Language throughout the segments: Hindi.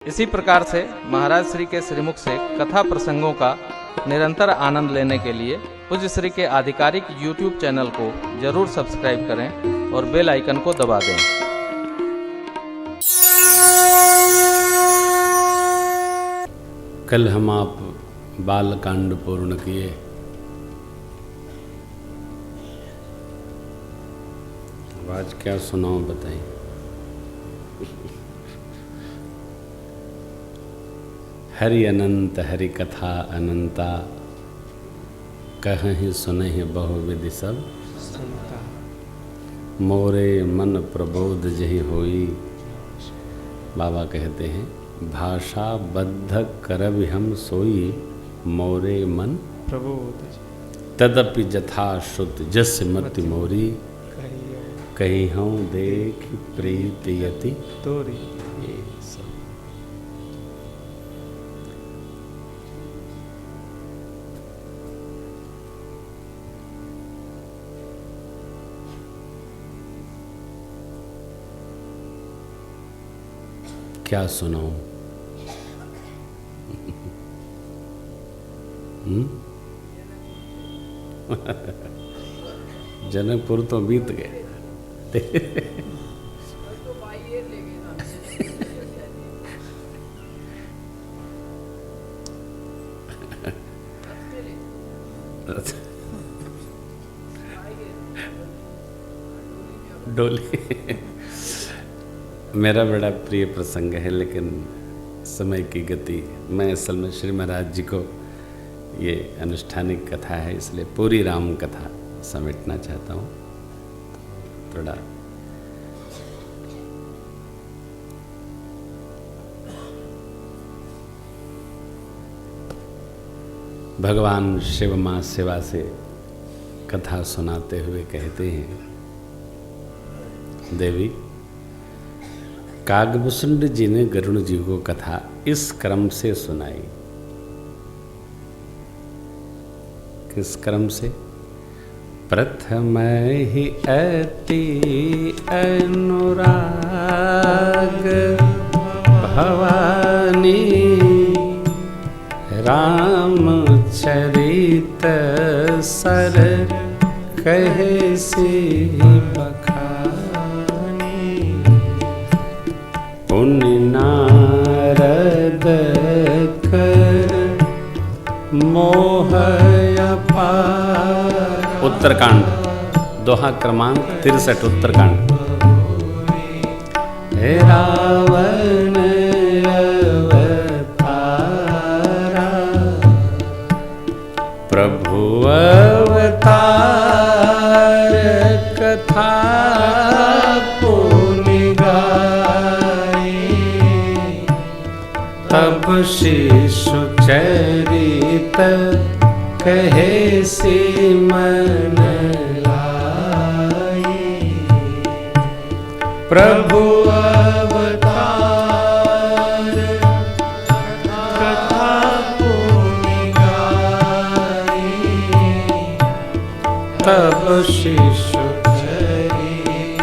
इसी प्रकार से महाराज श्री के श्रीमुख से कथा प्रसंगों का निरंतर आनंद लेने के लिए पूज्य श्री के आधिकारिक YouTube चैनल को जरूर सब्सक्राइब करें और बेल आइकन को दबा दें। कल हम आप बालकांड पूर्ण किए। आज क्या सुनाऊं बताइए। हरि अनंत हरि कथा अनंता, कहीं सुनहि बहुविधि सब मोरे मन प्रबोध जहि होई। बाबा कहते हैं भाषा बद्ध करबि हम सोई, मोरे मन प्रबोध तदपि जथा श्रुत जस मति मोरी। कहीं हूँ देख प्रीति यति तोरी। ये सब क्या सुनाऊं? जनकपुर तो बीत गए। डोली मेरा बड़ा प्रिय प्रसंग है, लेकिन समय की गति, मैं असल में श्री महाराज जी को ये अनुष्ठानिक कथा है, इसलिए पूरी राम कथा समेटना चाहता हूँ। थोड़ा भगवान शिव माँ सेवा से कथा सुनाते हुए कहते हैं, देवी कागभूषण जी ने गरुड़ जी को कथा इस क्रम से सुनाई। किस क्रम से? प्रथम ही अति अनुराग भवानी, रामचरित सर कहे सी बखानी। पुण्य नारद कर मोह अपार। उत्तरकांड दोहा क्रमांक 63 उत्तरकांड। हे रावण अवतारा, प्रभु अवतार कथा पुनि गाई। तब शिशु चरित कहे सी मन लाई। प्रभु अवतार कथा पुनि गाई। तब शिशु चरित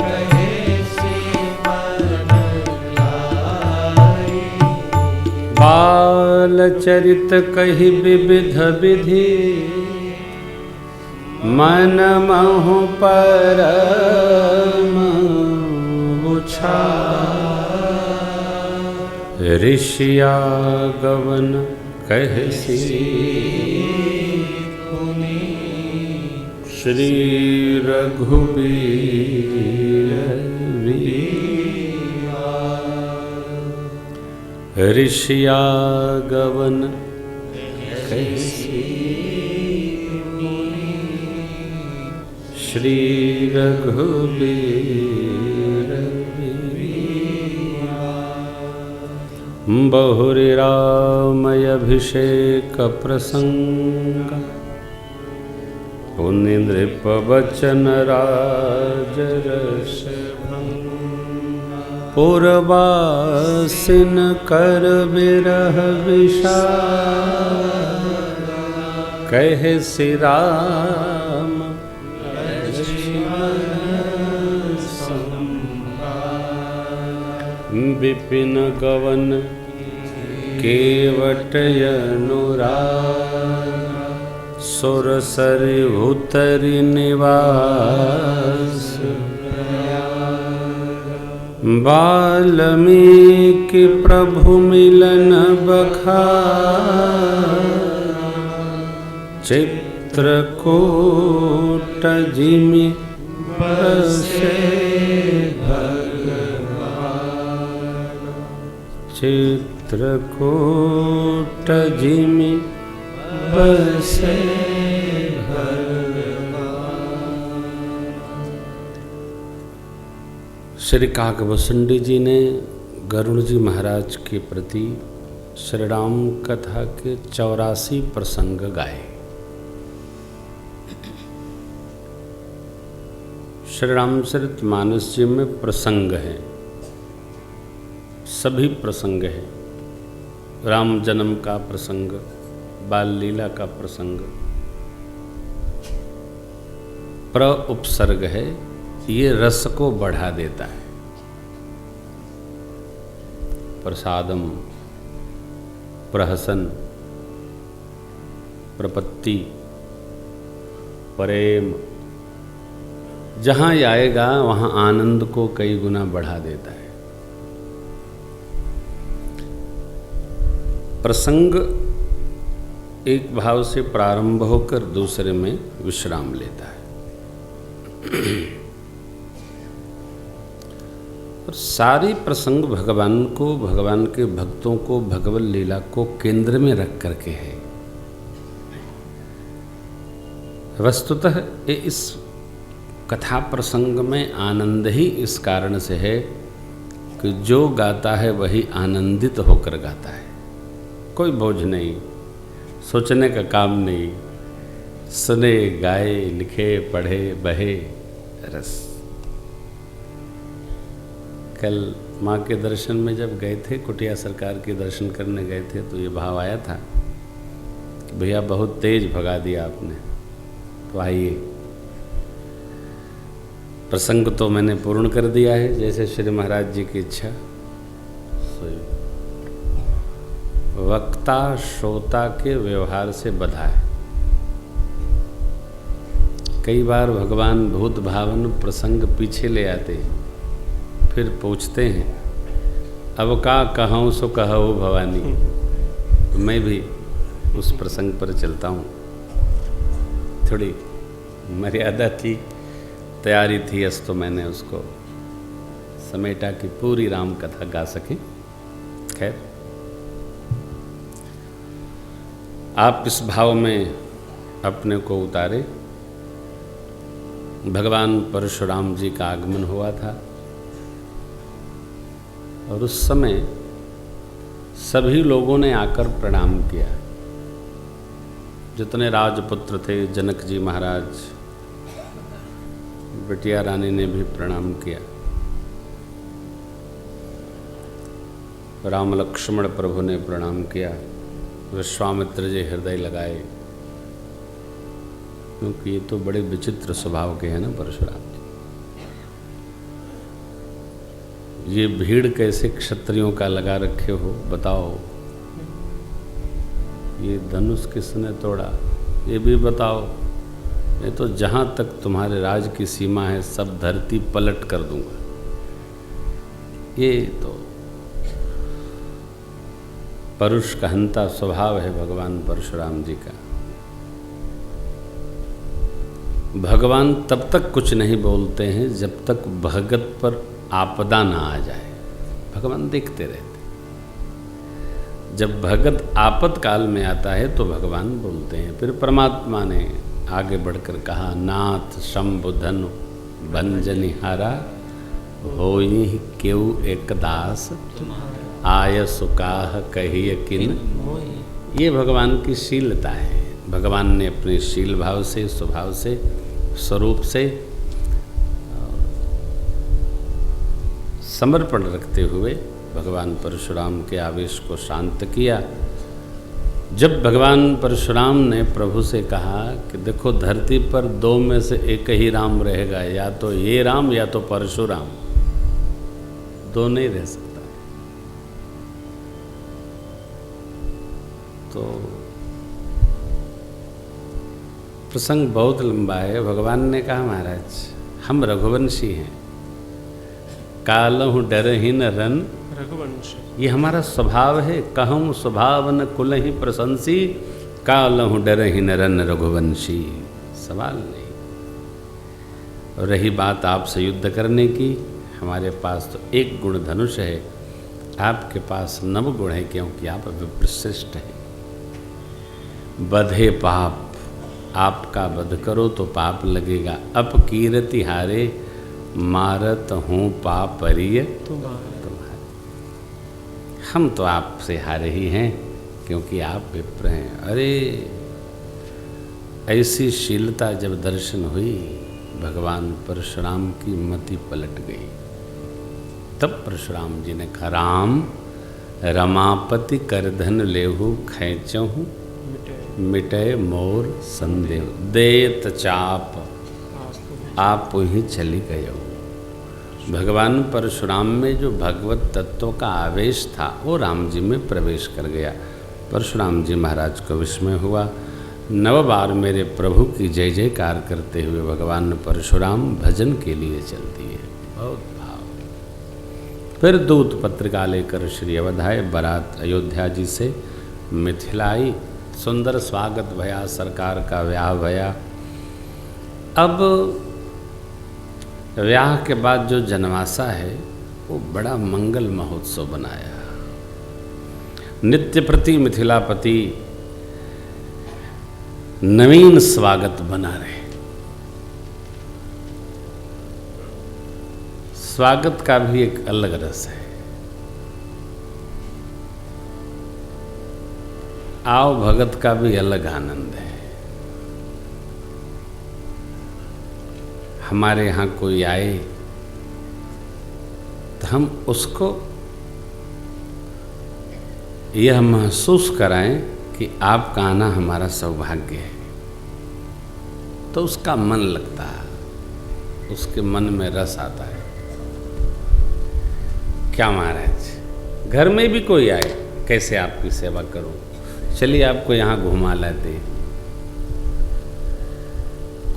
कहे सी मन लाई। बाल चरित कही विविध विधि, मन महु परम उछार। ऋषिया गवन कहसी श्री रघुबीर वीर। ऋषिया गवन कहसी श्री रघुबीर वीर। बहुरी रामय अभिषेक प्रसंग, पुण्य नृप बचन राज रस भंग। पुरवासिन कर विरह विषाद, कहे श्री राम विपिन गवन केवटयनुराग सुरसरि भूतरि निवास वाल्मीकि प्रभु मिलन बखार चित्रकूट जिमि बसे भगवान चित्रकूट जिमि बसे श्री काकभूषुंडी जी ने गरुड़ जी महाराज के प्रति श्री राम कथा के 84 प्रसंग गाए। श्री रामचरितमानस जी में प्रसंग है, सभी प्रसंग है। राम जन्म का प्रसंग, बाल लीला का प्रसंग, उपसर्ग है। ये रस को बढ़ा देता है। प्रसादम, प्रहसन, प्रपत्ति, प्रेम, जहाँ आएगा वहाँ आनंद को कई गुना बढ़ा देता है। प्रसंग एक भाव से प्रारंभ होकर दूसरे में विश्राम लेता है। और सारी प्रसंग भगवान को, भगवान के भक्तों को, भगवत लीला को केंद्र में रख करके है। वस्तुतः इस कथा प्रसंग में आनंद ही इस कारण से है कि जो गाता है वही आनंदित होकर गाता है। कोई बोझ नहीं, सोचने का काम नहीं, सुने, गाए, लिखे, पढ़े, बहे रस। कल माँ के दर्शन में जब गए थे, कुटिया सरकार के दर्शन करने गए थे, तो ये भाव आया था कि भैया बहुत तेज भगा दिया आपने, तो आइए। प्रसंग तो मैंने पूर्ण कर दिया है जैसे श्री महाराज जी की इच्छा। वक्ता श्रोता के व्यवहार से बधा है। कई बार भगवान भूत भावन प्रसंग पीछे ले आते, फिर पूछते हैं अब का कहूँ सो कहो भवानी। तो मैं भी उस प्रसंग पर चलता हूँ। थोड़ी मर्यादा थी, तैयारी थी, अस तो मैंने उसको समेटा कि पूरी राम कथा गा सके। खैर, आप इस भाव में अपने को उतारे। भगवान परशुराम जी का आगमन हुआ था और उस समय सभी लोगों ने आकर प्रणाम किया। जितने राजपुत्र थे, जनक जी महाराज, बिटिया रानी ने भी प्रणाम किया। राम लक्ष्मण प्रभु ने प्रणाम किया। विश्वामित्र जी हृदय लगाए, क्योंकि ये तो बड़े विचित्र स्वभाव के हैं ना परशुराम जी। ये भीड़ कैसे क्षत्रियों का लगा रखे हो बताओ, ये धनुष किसने तोड़ा ये भी बताओ, नहीं तो जहाँ तक तुम्हारे राज की सीमा है सब धरती पलट कर दूंगा। ये तो परुष कहंता स्वभाव है भगवान परशुराम जी का। भगवान तब तक कुछ नहीं बोलते हैं जब तक भगत पर आपदा ना आ जाए। भगवान देखते रहते। जब भगत आपतकाल में आता है तो भगवान बोलते हैं। फिर परमात्मा ने आगे बढ़कर कहा, नाथ शंभु धनु भंजनिहारा होई केउ एक दास आय सुकाह कहिय किन। ये भगवान की शीलता है। भगवान ने अपने शील भाव से, स्वभाव से, स्वरूप से समर्पण रखते हुए भगवान परशुराम के आवेश को शांत किया। जब भगवान परशुराम ने प्रभु से कहा कि देखो धरती पर दो में से एक ही राम रहेगा, या तो ये राम या तो परशुराम, दो नहीं रह सकता। तो प्रसंग बहुत लंबा है। भगवान ने कहा महाराज हम रघुवंशी हैं, कालहु डरहि न रन रघुवंशी, ये हमारा स्वभाव है। कहूँ स्वभाव न कुल ही प्रशंसी, कालहु डरहि न रन रघुवंशी। सवाल नहीं। और रही बात आपसे युद्ध करने की, हमारे पास तो एक गुण धनुष है, आपके पास 9 गुण है, क्योंकि आप विप्रश्रेष्ठ हैं। बधे पाप, आपका वध करो तो पाप लगेगा। अपकीरति हारे, मारत हूँ पापरिय तुम्हारे। हम तो आपसे हारे ही हैं, क्योंकि आप विप्र हैं। अरे ऐसी शीलता जब दर्शन हुई, भगवान परशुराम की मति पलट गई। तब परशुराम जी ने कहा राम रमापति करधन लेहु खैचहु, मिटे मोर संदेह। देत चाप आप ही चली गए। भगवान परशुराम में जो भगवत तत्वों का आवेश था वो राम जी में प्रवेश कर गया। परशुराम जी महाराज को विस्मय हुआ। 9 बार मेरे प्रभु की जय जयकार करते हुए भगवान परशुराम भजन के लिए चल दिए। बहुत भाव। फिर दूत पत्रिका लेकर श्री अवधाय बारात अयोध्या जी से मिथिला आई। सुंदर स्वागत भया, सरकार का ब्याह भया। अब ब्याह के बाद जो जनवासा है वो बड़ा मंगल महोत्सव बनाया। नित्य प्रति मिथिलापति नवीन स्वागत बना रहे। स्वागत का भी एक अलग रस है। आओ भगत का भी अलग आनंद है। हमारे यहाँ कोई आए तो हम उसको यह महसूस कराएं कि आपका आना हमारा सौभाग्य है, तो उसका मन लगता है, उसके मन में रस आता है। क्या महाराज, घर में भी कोई आए, कैसे आपकी सेवा करूं, चलिए आपको यहाँ घुमा लाते।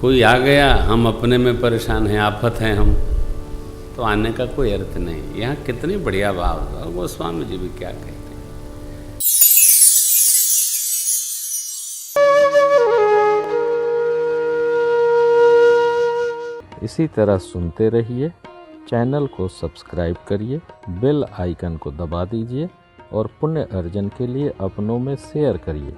कोई आ गया, हम अपने में परेशान हैं, आफत हैं हम, तो आने का कोई अर्थ नहीं। यहाँ कितनी बढ़िया भाव था। गोस्वामी जी भी क्या कहते हैं। इसी तरह सुनते रहिए, चैनल को सब्सक्राइब करिए, बेल आइकन को दबा दीजिए और पुण्य अर्जन के लिए अपनों में शेयर करिए।